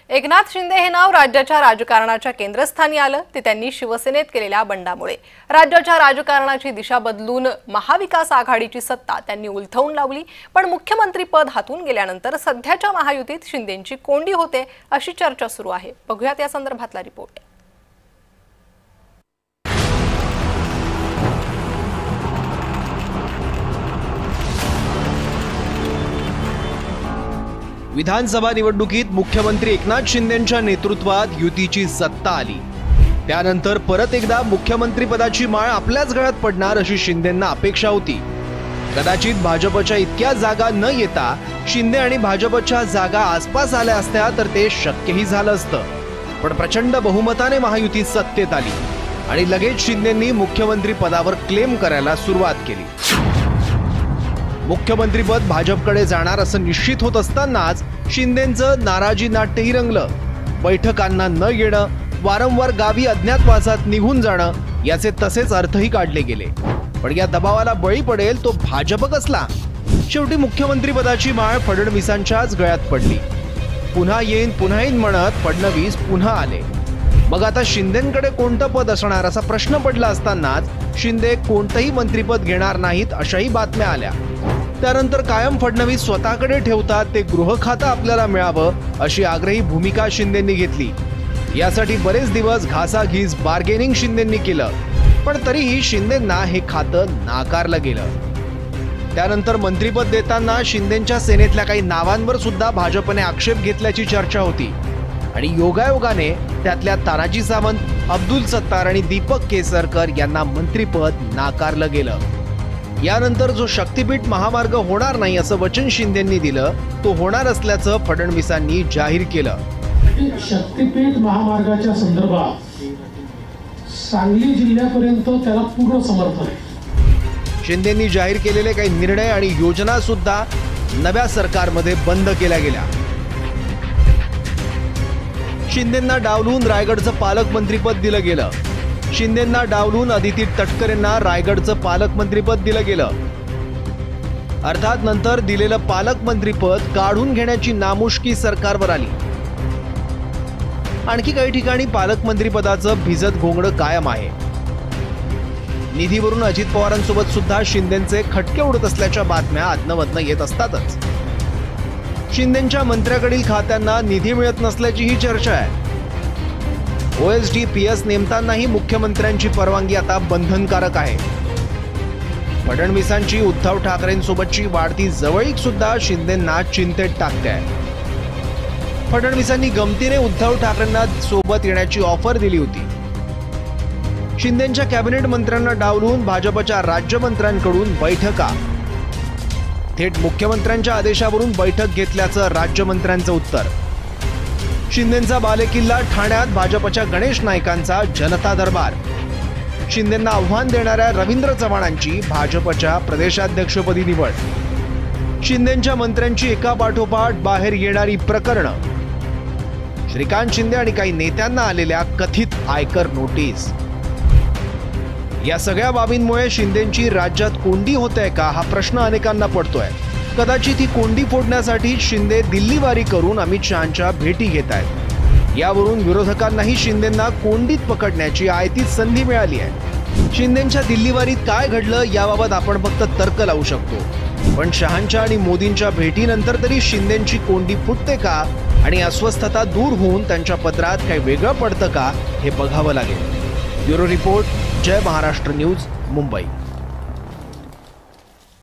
एकनाथ शिंदे हे नाव राज्याच्या राजकारणाच्या केंद्रस्थानी आलं ते त्यांनी शिवसेनेत केलेल्या बंडामुळे। राज्याच्या राजकारणाची दिशा बदलून महाविकास आघाडीची सत्ता त्यांनी उलथवून लावली। पण मुख्यमंत्री पद हातून गेल्यानंतर सध्याच्या महायुतीत शिंदेंची कोंडी होते अशी चर्चा सुरू आहे। बघूयात या संदर्भातला रिपोर्ट। विधानसभा निवडणुकीत मुख्यमंत्री एकनाथ शिंदेंच्या नेतृत्वात युतीची सत्ता आली। त्यानंतर परत एकदा मुख्यमंत्री पदाची माळ आपल्याच गळ्यात पडणार अशी शिंदेंना अपेक्षा होती। कदाचित भाजपच्या इतक्या जागा न येता शिंदे आणि भाजपच्या जागा आसपास आल्या असत्या तर ते शक्यही झालं असतं। पण प्रचंड बहुमताने महायुती सत्तेत आली आणि लगेच शिंदेंनी मुख्यमंत्री पदावर क्लेम करायला सुरुवात केली। मुख्यमंत्रीपद भाजपकडे जाणार असं निश्चित होत असतानाच शिंदेंचं नाराजी नाट्यही रंगलं। बैठकांना न येणं, वारंवार गावी अज्ञातवासात निघून जाणं याचे तसेच अर्थही काढले गेले। पण या दबावाला बळी पडेल तो भाजप कसला? शेवटी मुख्यमंत्रीपदाची माळ फडणवीसांच्याच गळ्यात पडली। पुन्हा येईन म्हणत फडणवीस पुन्हा आले। मग आता शिंदेंकडे कोणतं पद असणार असा प्रश्न पडला असतानाच शिंदे कोणतंही मंत्रिपद घेणार नाहीत अशाही बातम्या आल्या। त्यानंतर कायम फडणवीस स्वतःकडे ठेवतात ते गृह खातं आपल्याला मिळावं अशी आग्रही भूमिका शिंदेंनी घेतली। यासाठी बरेच दिवस घासाघीस बार्गेनिंग शिंदेंनी केलं, पण तरीही शिंदेंना हे खातं नाकारलं गेलं। त्यानंतर मंत्रिपद देताना शिंदेंच्या सेनेतल्या काही नावांवर सुद्धा भाजपने आक्षेप घेतल्याची चर्चा होती आणि योगायोगाने त्यातल्या तानाजी सावंत, अब्दुल सत्तार आणि दीपक केसरकर यांना मंत्रिपद नाकारलं गेलं। यानंतर जो शक्तीपीठ महामार्ग होणार नाही असं वचन शिंदेंनी दिलं तो होणार असल्याचं फडणवीसांनी जाहीर केलं। शक्तीपीठ महामार्गाच्या संदर्भात सांगली जिल्ह्यापर्यंत त्याला पूर्ण समर्थन आहे। शिंदेंनी जाहीर केलेले काही निर्णय आणि योजना सुद्धा नव्या सरकारमध्ये बंद केल्या गेल्या। शिंदेंना डावलून रायगडचं पालकमंत्रीपद दिलं गेलं। शिंदेंना डावलून अदिती तटकरेंना रायगडचं पालकमंत्रीपद दिलं गेलं। अर्थात नंतर दिलेलं पालकमंत्रीपद काढून घेण्याची नामुष्की सरकारवर आली। आणखी काही ठिकाणी पालकमंत्रीपदाचं भिजत घोंगडं कायम आहे। निधीवरून अजित पवारांसोबत सुद्धा शिंदेंचे खटके उडत असल्याच्या बातम्या अधनमधन येत असतातच। शिंदेंच्या मंत्र्याकडील खात्यांना निधी मिळत नसल्याची ही चर्चा आहे। OSD-PS नेमतानाही मुख्यमंत्र्यांची परवानगी आता बंधनकारक आहे। फडणवीसांची उद्धव ठाकरेंसोबतची वाढती जवळीक सुद्धा शिंदेंना चिंतेत टाकते आहे। फडणवीसांनी गमतीने उद्धव ठाकरेंना सोबत येण्याची ऑफर दिली होती। शिंदेंच्या कॅबिनेट मंत्र्यांना डावलून भाजपच्या राज्यमंत्र्यांकडून बैठका, थेट मुख्यमंत्र्यांच्या आदेशावरून बैठक घेतल्याचं राज्यमंत्र्यांचं उत्तर। शिंदेंचा बालेकिल्ला ठाण्यात भाजपच्या गणेश नाईकांचा जनता दरबार। शिंदेंना आव्हान देणाऱ्या रवींद्र चव्हाणांची भाजपच्या प्रदेशाध्यक्षपदी निवड। शिंदेंच्या मंत्र्यांची एकापाठोपाठ बाहेर येणारी प्रकरणं। श्रीकांत शिंदे आणि काही नेत्यांना आलेल्या कथित आयकर नोटीस। या सगळ्या बाबींमुळे शिंदेंची राज्यात कोंडी होते का हा प्रश्न अनेकांना पडतोय। कदाचित ही कोंडी फोडण्यासाठी शिंदे दिल्लीवारी करून अमित शहांच्या भेटी घेत आहेत। यावरून विरोधकांनाही शिंदेंना कोंडीत पकडण्याची आयतीच संधी मिळाली आहे। शिंदेंच्या दिल्लीवारीत काय घडलं याबाबत आपण फक्त तर्क लावू शकतो, पण शहांच्या आणि मोदींच्या भेटीनंतर तरी शिंदेंची कोंडी फुटते का आणि अस्वस्थता दूर होऊन त्यांच्या पदरात काही वेगळं पडतं का हे बघावं लागेल। ब्युरो रिपोर्ट, जय महाराष्ट्र न्यूज, मुंबई।